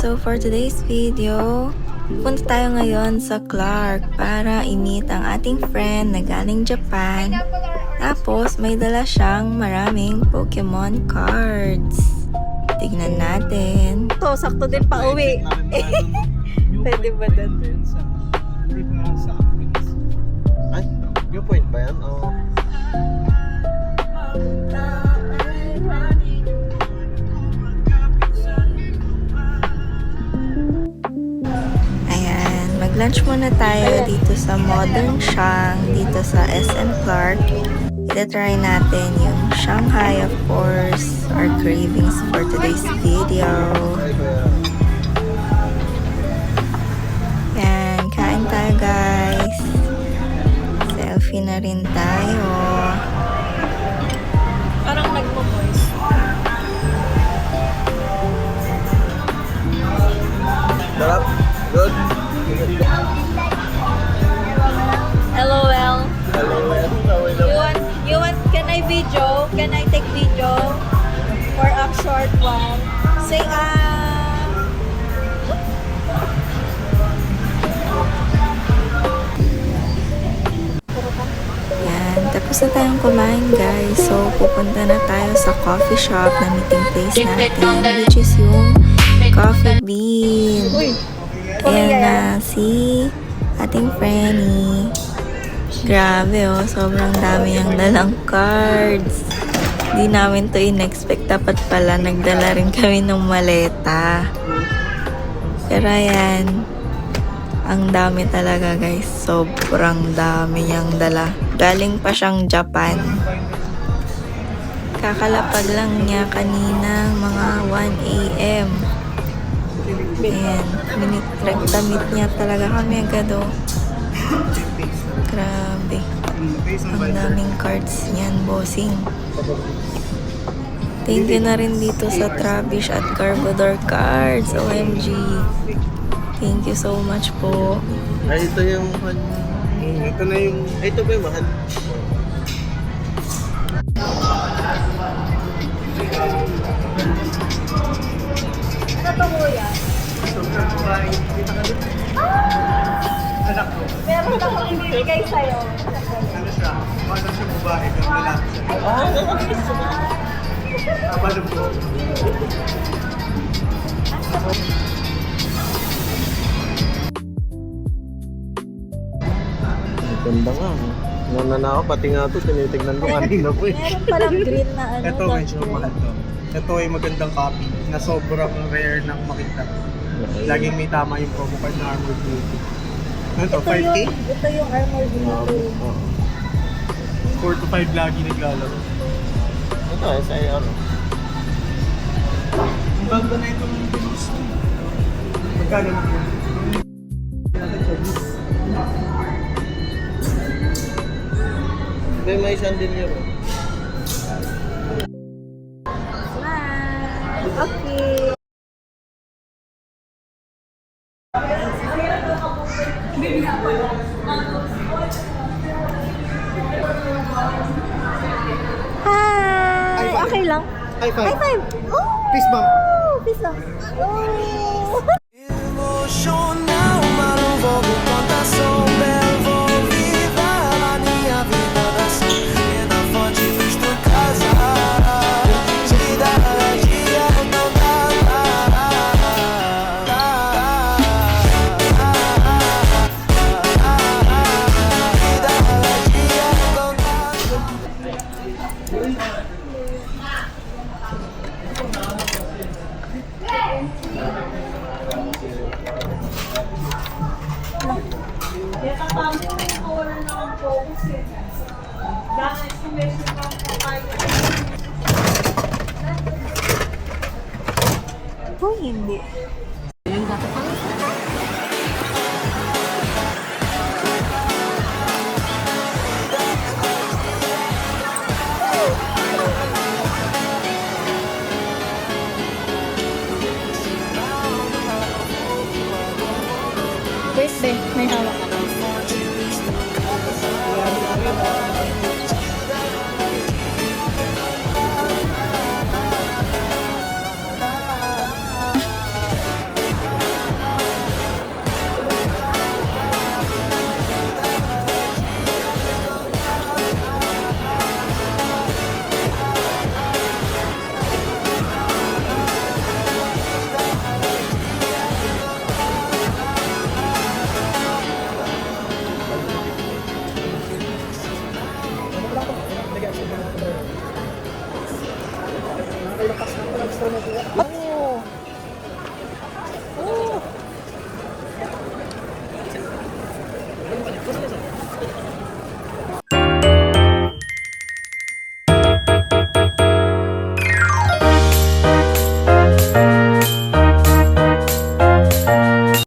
So for today's video, punta tayo ngayon sa Clark para i-meet ang ating friend na galing Japan. Tapos may dala siyang maraming Pokemon cards. Tignan natin. So, sakto din pa uwi. Pwede ba doon? Hindi pa sa Ay, yung point ba yan? Oo. Ayan, mag-lunch muna tayo dito sa Modern Shang, dito sa SM Clark. Ita-try natin yung Shanghai, of course, our cravings for today's video. Yan, kain tayo guys. Selfie na rin tayo. Parang nagpo-voice. Sarap? Good? LOL. Hello, You want, can I video? Can I take video? For a short one? Say, Yan, tapos na tayong kumain guys. So, pupunta na tayo sa coffee shop na meeting place natin, which is yung Coffee Bean. Ayan na, si ating Frenny. Grabe oh, sobrang dami yung dalang cards. Hindi namin to in-expect. Dapat pala, nagdala rin kami ng maleta. Pero ayan, ang dami talaga guys. Sobrang dami niyang dala. Galing pa siyang Japan. Kakalapag lang niya kanina mga 1 AM. Ayan, rekta-meet niya talaga kami agad oh. Grabe. Ang daming cards niyan, bossing. Thank you na rin dito sa Travish at Garbodor cards. OMG. Thank you so much po. Ay, ito yung ito na yung ito ba yung mahal? ano to kuya? Anak ko. Meron akong ibibigay sa'yo. Ano siya? Ano siya babae? Lalaki siya. Abalo po. Ganda nga. Nananao, pati nga ito, tinitignan ko kanina po eh. Meron palang green na ano. Ito medyo mahal to. Ito ay magandang copy na sobrang rare nang makita. Laging may tama yung promo card na Armor Beauty. Ano to? 5K? Ito yung armor dito. 4 to 5 lagi naglalaro. Ito, SIR. Ang ganda na itong bilis. Magkano na yun? May chandelier. Smile. Okay. Hi! Okay lang. High five. High five! Oh! Peace, ma'am. Peace lang. Oh! Emocional, mas não vou me contar, sou belo, vou viver a minha vida assim. E na fonte dos tu casa, se dá dia não dá. Vida dia não dá. Oh, hindi.